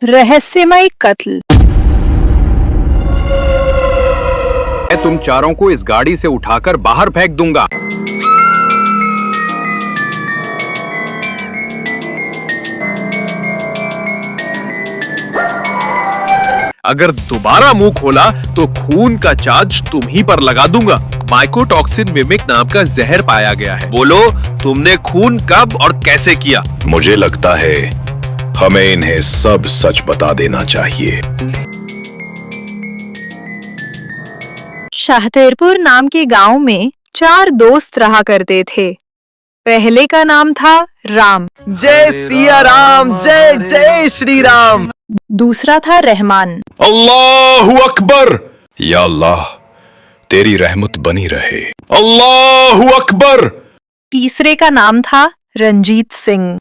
रहस्यमय कत्ल। मैं तुम चारों को इस गाड़ी से उठाकर बाहर फेंक दूंगा। अगर दोबारा मुंह खोला तो खून का चार्ज तुम ही पर लगा दूंगा। माइकोटॉक्सिन मिमिक नाम का जहर पाया गया है। बोलो, तुमने खून कब और कैसे किया? मुझे लगता है हमें इन्हें सब सच बता देना चाहिए। शाहतेरपुर नाम के गांव में 4 दोस्त रहा करते थे। पहले का नाम था राम, जय सिया राम, जय जय श्री राम। दूसरा था रहमान, अल्लाहु अकबर। या अल्लाह, तेरी रहमत बनी रहे। अल्लाहु अकबर। तीसरे का नाम था रंजीत सिंह,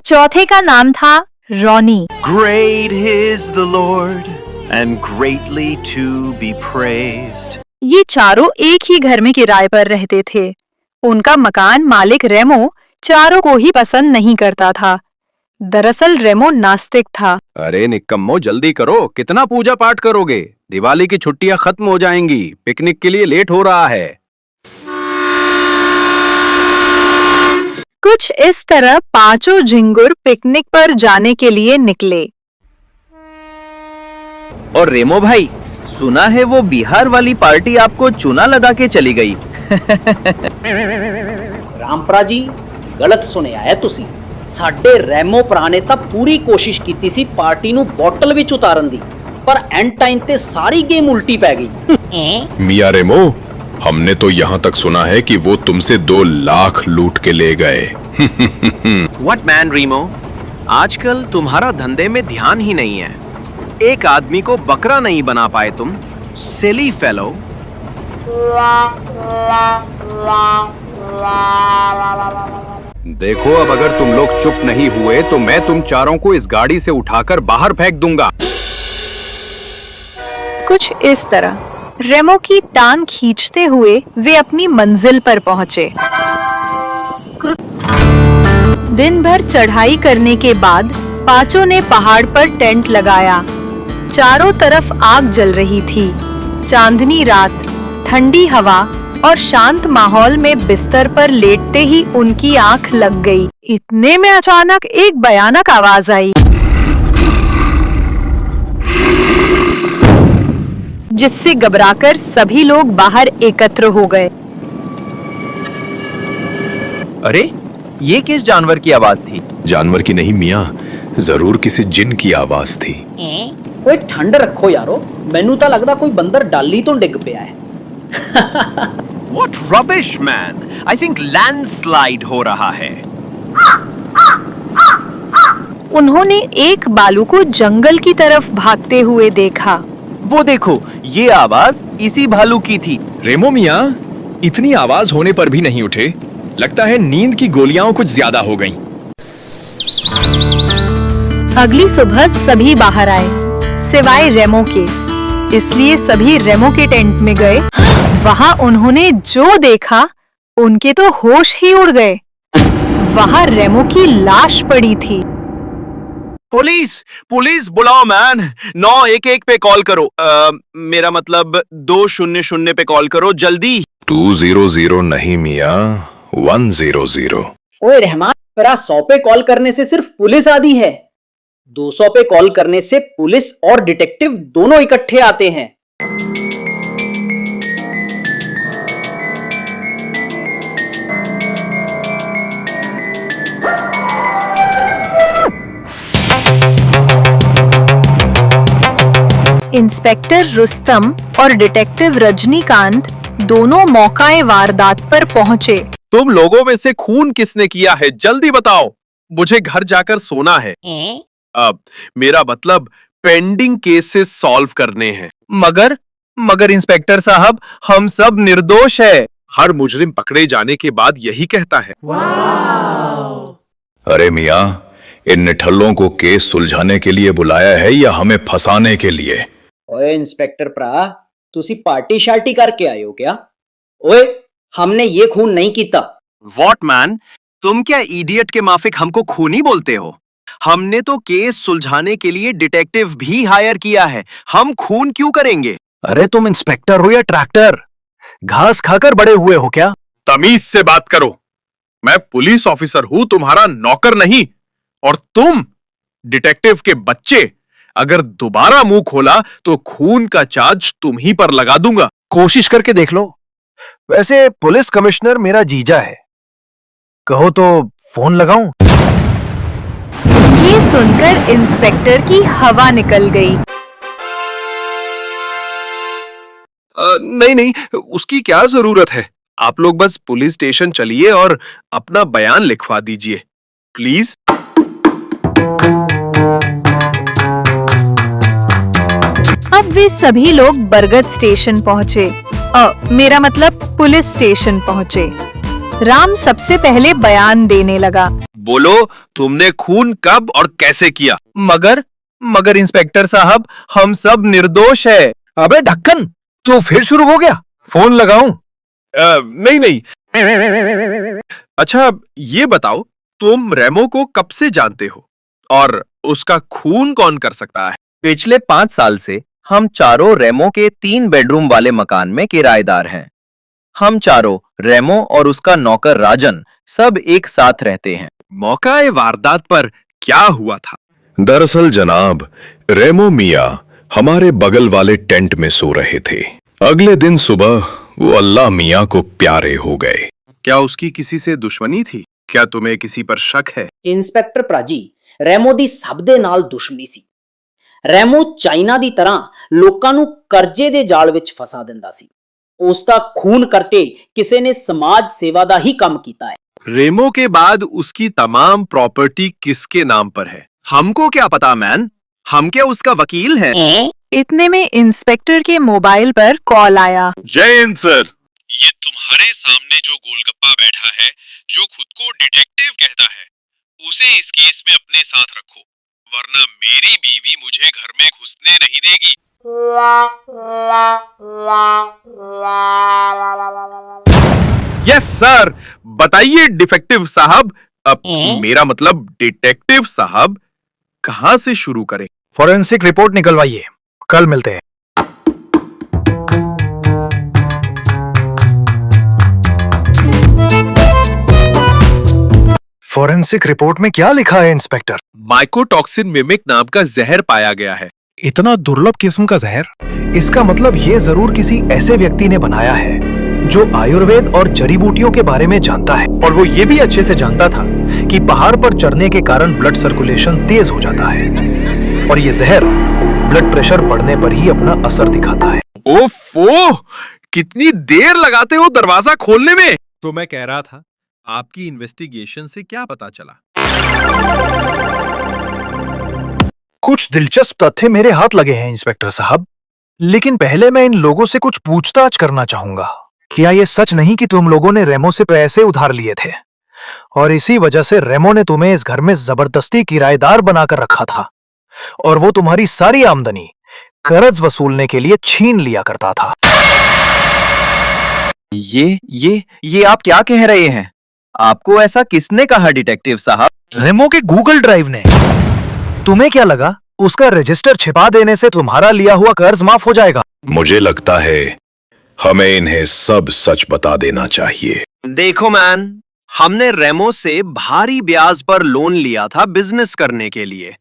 चौथे का नाम था Ronnie. Great is the Lord and greatly to be praised. ये चारों एक ही घर में किराए पर रहते थे। उनका मकान मालिक रेमो चारों को ही पसंद नहीं करता था। दरअसल रेमो नास्तिक था। अरे निक्कम्मो, जल्दी करो, कितना पूजा पाठ करोगे? दिवाली की छुट्टियां खत्म हो जाएंगी, पिकनिक के लिए लेट हो रहा है। कुछ इस तरह पांचों झिंगुर पिकनिक पर जाने के लिए निकले। और रेमो भाई, सुना है वो बिहार वाली पार्टी आपको चूना लगा के चली गई। ਰਾਮਪਰਾ ਜੀ ਗਲਤ ਸੁਣਿਆ ਹੈ ਤੁਸੀਂ। ਸਾਡੇ ਰੈਮੋ ਭਰਾ ਨੇ ਤਾਂ ਪੂਰੀ ਕੋਸ਼ਿਸ਼ ਕੀਤੀ ਸੀ ਪਾਰਟੀ ਨੂੰ ਬੋਟਲ ਵਿੱਚ ਉਤਾਰਨ ਦੀ, ਪਰ ਐਂਡ ਟਾਈਮ ਤੇ ਸਾਰੀ ਗੇਮ ਉਲਟੀ ਪੈ ਗਈ। मियां रेमो, हमने तो यहाँ तक सुना है कि वो तुमसे 2 लाख लूट के ले गए। What man रीमो, आजकल तुम्हारा धंधे में ध्यान ही नहीं है। एक आदमी को बकरा नहीं बना पाए तुम, सिली फेलो। देखो, अब अगर तुम लोग चुप नहीं हुए तो मैं तुम चारों को इस गाड़ी से उठाकर बाहर फेंक दूंगा। कुछ इस तरह रेमो की टांग खींचते हुए वे अपनी मंजिल पर पहुंचे। दिन भर चढ़ाई करने के बाद पांचों ने पहाड़ पर टेंट लगाया। चारों तरफ आग जल रही थी। चांदनी रात, ठंडी हवा और शांत माहौल में बिस्तर पर लेटते ही उनकी आंख लग गई। इतने में अचानक एक भयानक आवाज आई, जिससे घबराकर सभी लोग बाहर एकत्र हो गए। अरे, ये किस जानवर की आवाज थी? जानवर की नहीं मियां, जरूर किसी जिन की आवाज थी। ਓਏ ਠੰਡ ਰੱਖੋ ਯਾਰੋ, ਮੈਨੂੰ ਤਾਂ ਲੱਗਦਾ ਕੋਈ ਬੰਦਰ ਡਾਲੀ ਤੋਂ ਡਿੱਗ ਪਿਆ ਹੈ। What rubbish man! I think landslide हो रहा है। उन्होंने एक बालू को जंगल की तरफ भागते हुए देखा। वो देखो, ये आवाज इसी भालू की थी। रेमो मियां, इतनी आवाज होने पर भी नहीं उठे। लगता है नींद की गोलियां कुछ ज्यादा हो गईं। अगली सुबह सभी बाहर आए, सिवाय रेमो के। इसलिए सभी रेमो के टेंट में गए। वहां उन्होंने जो देखा, उनके तो होश ही उड़ गए। वहां रेमो की लाश पड़ी थी। पुलिस, पुलिस बुलाओ मैन। 911 पे कॉल करो। मेरा मतलब 200 पे कॉल करो जल्दी। 200 नहीं मियां, 100। ओए रहमान, मेरा 100 पे कॉल करने से सिर्फ पुलिस आती है। 200 पे कॉल करने से पुलिस और डिटेक्टिव दोनों इकट्ठे आते हैं। इंस्पेक्टर रुस्तम और डिटेक्टिव रजनीकांत दोनों मौकाए वारदात पर पहुंचे। तुम लोगों में से खून किसने किया है, जल्दी बताओ। मुझे घर जाकर सोना है। अब मेरा मतलब पेंडिंग केसेस सॉल्व करने हैं। मगर इंस्पेक्टर साहब, हम सब निर्दोष है। हर मुजरिम पकड़े जाने के बाद यही कहता है। अरे मियां, इन निठल्लों को केस सुलझाने के लिए बुलाया है या हमें फंसाने के लिए? ओए इंस्पेक्टर भरा, तुसी पार्टी शार्टी करके आए हो क्या? ओए, हमने ये खून नहीं कीता। वॉट मैन, तुम क्या इडियट के माफिक हमको खूनी बोलते हो? हमने तो केस सुलझाने के लिए डिटेक्टिव भी हायर किया है, हम खून क्यों करेंगे? अरे तुम इंस्पेक्टर हो या ट्रैक्टर? घास खाकर बड़े हुए हो क्या? तमीज से बात करो। मैं पुलिस ऑफिसर हूं, तुम्हारा नौकर नहीं। और तुम डिटेक्टिव के बच्चे, अगर दोबारा मुंह खोला तो खून का चार्ज तुम ही पर लगा दूंगा। कोशिश करके देख लो। वैसे पुलिस कमिश्नर मेरा जीजा है, कहो तो फोन लगाऊं? ये सुनकर इंस्पेक्टर की हवा निकल गई। नहीं नहीं, उसकी क्या जरूरत है। आप लोग बस पुलिस स्टेशन चलिए और अपना बयान लिखवा दीजिए प्लीज। अब वे सभी लोग बरगद स्टेशन पहुंचे। मेरा मतलब पुलिस स्टेशन पहुंचे। राम सबसे पहले बयान देने लगा। बोलो, तुमने खून कब और कैसे किया? मगर इंस्पेक्टर साहब, हम सब निर्दोष है। अबे ढक्कन, तू फिर शुरू हो गया। फोन लगाऊं? नहीं नहीं। अच्छा ये बताओ, तुम रेमो को कब से जानते हो और उसका खून कौन कर सकता है? पिछले 5 साल से हम चारों रेमो के 3 बेडरूम वाले मकान में किराएदार हैं। हम चारों, रेमो और उसका नौकर राजन, सब एक साथ रहते हैं। मौका-ए वारदात पर क्या हुआ था? दरअसल जनाब, रेमो मिया हमारे बगल वाले टेंट में सो रहे थे। अगले दिन सुबह वो अल्लाह मिया को प्यारे हो गए। क्या उसकी किसी से दुश्मनी थी? क्या तुम्हें किसी पर शक है? ਇੰਸਪੈਕਟਰ ਪ੍ਰਾਜੀ, ਰੈਮੋ ਦੀ ਸਭ ਦੇ ਨਾਲ ਦੁਸ਼ਮਣੀ ਸੀ। ਰੈਮੋ ਚਾਈਨਾ ਦੀ ਤਰ੍ਹਾਂ ਲੋਕਾਂ ਨੂੰ ਕਰਜ਼ੇ ਦੇ ਜਾਲ ਵਿੱਚ ਫਸਾ ਦਿੰਦਾ ਸੀ। ਉਸ ਦਾ ਖੂਨ ਕਰਕੇ ਕਿਸੇ ਨੇ ਸਮਾਜ ਸੇਵਾ ਦਾ ਹੀ ਕੰਮ ਕੀਤਾ ਹੈ। रेमो के बाद उसकी तमाम प्रॉपर्टी किसके नाम पर है? हमको क्या पता मैन, हम क्या उसका वकील हैं? इतने में इंस्पेक्टर के मोबाइल पर कॉल आया। जय हिंद सर। ये तुम्हारे सामने जो गोलगप्पा बैठा है, जो खुद को डिटेक्टिव कहता है, उसे इस केस में अपने साथ रखो, वरना मेरी बीवी मुझे घर में घुसने नहीं देगी। Yes sir. बताइए डिफेक्टिव साहब, मेरा मतलब डिटेक्टिव साहब, कहां से शुरू करें? फॉरेंसिक रिपोर्ट निकलवाइए, कल मिलते हैं। फॉरेंसिक रिपोर्ट में क्या लिखा है इंस्पेक्टर? माइकोटॉक्सिन मिमिक नाम का जहर पाया गया है। इतना दुर्लभ किस्म का जहर? इसका मतलब ये जरूर किसी ऐसे व्यक्ति ने बनाया है जो आयुर्वेद और जड़ी बूटियों के बारे में जानता है, और वो ये भी अच्छे से जानता था कि पहाड़ पर चढ़ने के कारण ब्लड सर्कुलेशन तेज हो जाता है और ये जहर ब्लड प्रेशर बढ़ने पर ही अपना असर दिखाता है। ओफो, कितनी देर लगाते हो दरवाजा खोलने में? तो मैं कह रहा था, आपकी इन्वेस्टिगेशन से क्या पता चला? कुछ दिलचस्प तथ्य मेरे हाथ लगे हैं इंस्पेक्टर साहब, लेकिन पहले मैं इन लोगों से कुछ पूछताछ करना चाहूंगा। क्या ये सच नहीं कि तुम लोगों ने रेमो से पैसे उधार लिए थे और इसी वजह से रेमो ने तुम्हें इस घर में जबरदस्ती किराएदार बनाकर रखा था और वो तुम्हारी सारी आमदनी कर्ज वसूलने के लिए छीन लिया करता था? ये आप क्या कह रहे हैं? आपको ऐसा किसने कहा डिटेक्टिव साहब? रेमो के गूगल ड्राइव ने। तुम्हें क्या लगा उसका रजिस्टर छिपा देने से तुम्हारा लिया हुआ कर्ज माफ हो जाएगा? मुझे लगता है हमें इन्हें सब सच बता देना चाहिए। देखो मैन, हमने रेमो से भारी ब्याज पर लोन लिया था बिजनेस करने के लिए,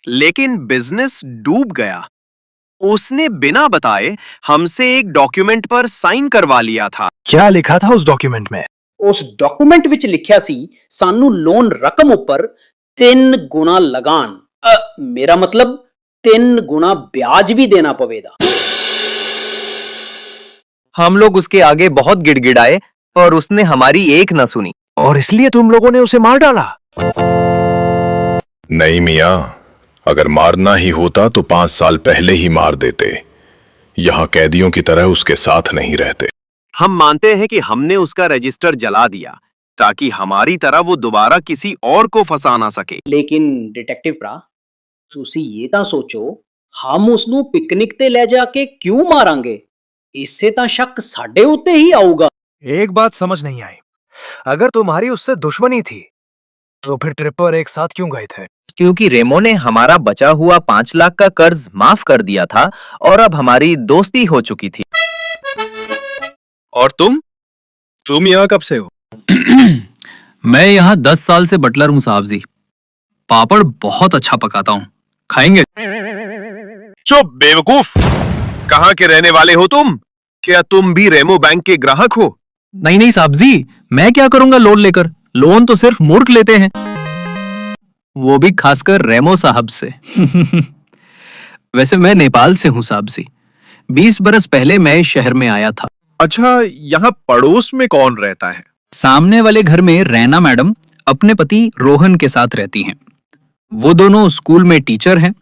लेकिन बिजनेस डूब गया। उसने बिना बताए हमसे एक डॉक्यूमेंट पर साइन करवा लिया था। क्या लिखा था उस डॉक्यूमेंट में? ਉਸ ਡਾਕੂਮੈਂਟ ਵਿੱਚ ਲਿਖਿਆ ਸੀ, ਸਾਨੂੰ ਲੋਨ ਰਕਮ ਉੱਪਰ 3 ਗੁਣਾ ਲਗਾਨ, ਮੇਰਾ ਮਤਲਬ 3 ਗੁਣਾ ब्याज भी देना पवेगा। हम लोग उसके आगे बहुत गिड़गिड़ाए और उसने हमारी एक न सुनी। और इसलिए तुम लोगों ने उसे मार डाला? नहीं मियाँ, अगर मारना ही होता तो 5 साल पहले ही मार देते। यहाँ कैदियों की तरह उसके साथ नहीं रहते। हम मानते हैं कि हमने उसका रजिस्टर जला दिया ताकि हमारी तरह वो दोबारा किसी और को फंसा ना सके। ਲੇਕਿਨ ਡਿਟੈਕਟਿਵ ਭਰਾ, ਤੁਸੀਂ ਇਹ ਤਾਂ ਸੋਚੋ, ਹਮ ਉਸ ਨੂੰ ਪਿਕਨਿਕ ਤੇ ਲੈ ਜਾ ਕੇ ਕਿਉਂ ਮਾਰਾਂਗੇ? इससे ਤਾਂ ਸ਼ੱਕ ਸਾਡੇ ਉੱਤੇ ਹੀ ਆਊਗਾ। एक बात समझ नहीं आई, अगर तुम्हारी उससे दुश्मनी थी तो फिर ट्रिप पर एक साथ क्यों गए थे? क्योंकि रेमो ने हमारा बचा हुआ 5 लाख का कर्ज माफ कर दिया था और अब हमारी दोस्ती हो चुकी थी। और तुम यहाँ कब से हो? मैं यहाँ 10 साल से बटलर हूँ साहब जी। पापड़ बहुत अच्छा पकाता हूँ, खाएंगे? चुप बेवकूफ, कहाँ के रहने वाले हो तुम? क्या तुम भी रेमो बैंक के ग्राहक हो? नहीं नहीं साहब जी, मैं क्या करूंगा लोन लेकर? लोन तो सिर्फ मूर्ख लेते हैं, वो भी खासकर रेमो साहब से। वैसे मैं नेपाल से हूँ साहब जी। 20 बरस पहले मैं इस शहर में आया था। अच्छा, यहाँ पड़ोस में कौन रहता है? सामने वाले घर में रैना मैडम अपने पति रोहन के साथ रहती हैं। वो दोनों स्कूल में टीचर हैं।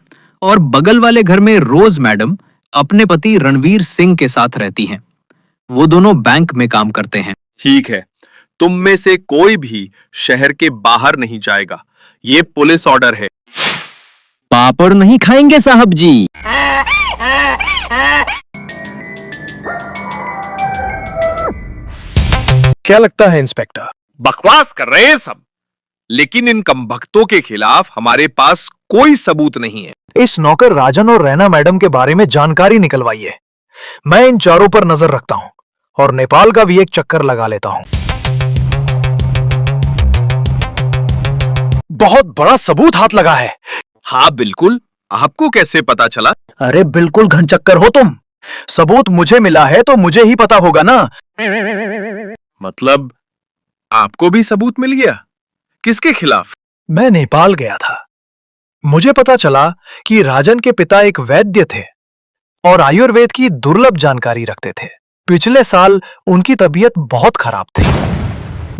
और बगल वाले घर में रोज मैडम अपने पति रणवीर सिंह के साथ रहती हैं। वो दोनों बैंक में काम करते हैं। ठीक है, तुम में से कोई भी शहर के बाहर नहीं जाएगा, ये पुलिस ऑर्डर है। पापड़ नहीं खाएंगे साहब जी। क्या लगता है इंस्पेक्टर? बकवास कर रहे हैं सब, लेकिन इन कमबख्तों के खिलाफ हमारे पास कोई सबूत नहीं है। इस नौकर राजन और रैना मैडम के बारे में जानकारी निकलवाइए। मैं इन चारों पर नजर रखता हूं और नेपाल का भी एक चक्कर लगा लेता हूं। बहुत बड़ा सबूत हाथ लगा है। हाँ बिल्कुल, आपको कैसे पता चला? अरे बिल्कुल घनचक्कर हो तुम। सबूत मुझे मिला है तो मुझे ही पता होगा ना। मतलब आपको भी सबूत मिल गया? किसके खिलाफ? मैं नेपाल गया था। मुझे पता चला कि राजन के पिता एक वैद्य थे और आयुर्वेद की दुर्लभ जानकारी रखते थे। पिछले साल उनकी तबीयत बहुत खराब थी,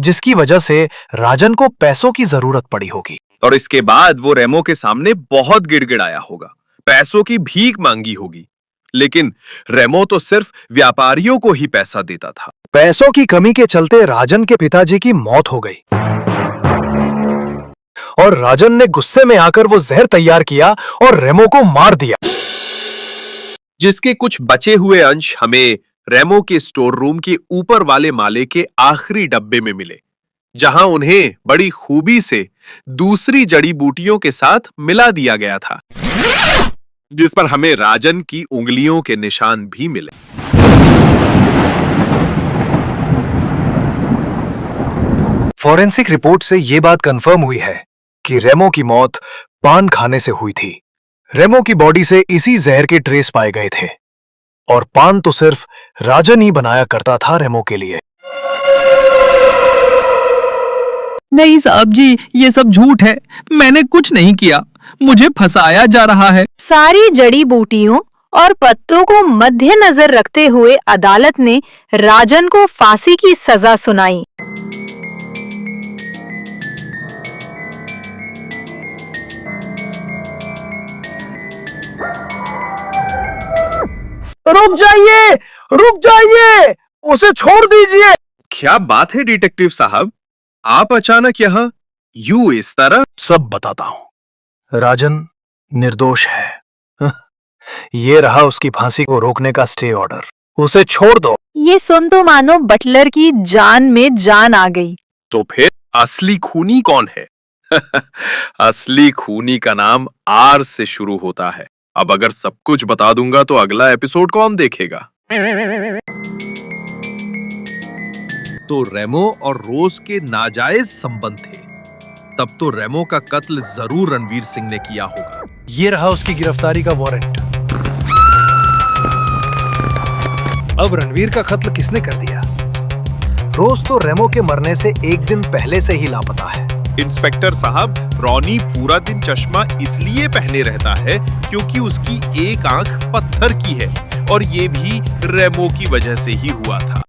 जिसकी वजह से राजन को पैसों की जरूरत पड़ी होगी। और इसके बाद वो रेमो के सामने बहुत गिड़गिड़ाया होगा, पैसों की भीख मांगी होगी। लेकिन रेमो तो सिर्फ व्यापारियों को ही पैसा देता था। पैसों की कमी के चलते राजन के पिताजी की मौत हो गई और राजन ने गुस्से में आकर वो जहर तैयार किया और रेमो को मार दिया, जिसके कुछ बचे हुए अंश हमें रेमो के स्टोर रूम के ऊपर वाले माले के आखिरी डब्बे में मिले, जहां उन्हें बड़ी खूबी से दूसरी जड़ी बूटियों के साथ मिला दिया गया था, जिस पर हमें राजन की उंगलियों के निशान भी मिले। फॉरेंसिक रिपोर्ट से यह बात कंफर्म हुई है कि रेमो की मौत पान खाने से हुई थी। रेमो की बॉडी से इसी जहर के ट्रेस पाए गए थे और पान तो सिर्फ राजन ही बनाया करता था रेमो के लिए। नहीं साहब जी, ये सब झूठ है। मैंने कुछ नहीं किया, मुझे फंसाया जा रहा है। सारी जड़ी बूटियों और पत्तों को मद्देनजर रखते हुए अदालत ने राजन को फांसी की सजा सुनाई। रुक जाइए, रुक जाइए, उसे छोड़ दीजिए। क्या बात है डिटेक्टिव साहब, आप अचानक यहाँ यूं इस तरह? सब बताता हूं। राजन निर्दोष है। ये रहा उसकी फांसी को रोकने का स्टे ऑर्डर। उसे छोड़ दो। ये सुन तो मानो बटलर की जान में जान आ गई। तो फिर असली खूनी कौन है? असली खूनी का नाम आर से शुरू होता है। अब अगर सब कुछ बता दूंगा तो अगला एपिसोड कौन देखेगा? तो रेमो और रोज के नाजायज संबंध थे। तब तो रेमो का कत्ल जरूर रणवीर सिंह ने किया होगा। ये रहा उसकी गिरफ्तारी का वारंट। अब रणवीर का कत्ल किसने कर दिया? रोज तो रेमो के मरने से एक दिन पहले से ही लापता है। इंस्पेक्टर साहब, रॉनी पूरा दिन चश्मा इसलिए पहने रहता है क्योंकि उसकी एक आंख पत्थर की है और ये भी रेमो की वजह से ही हुआ था।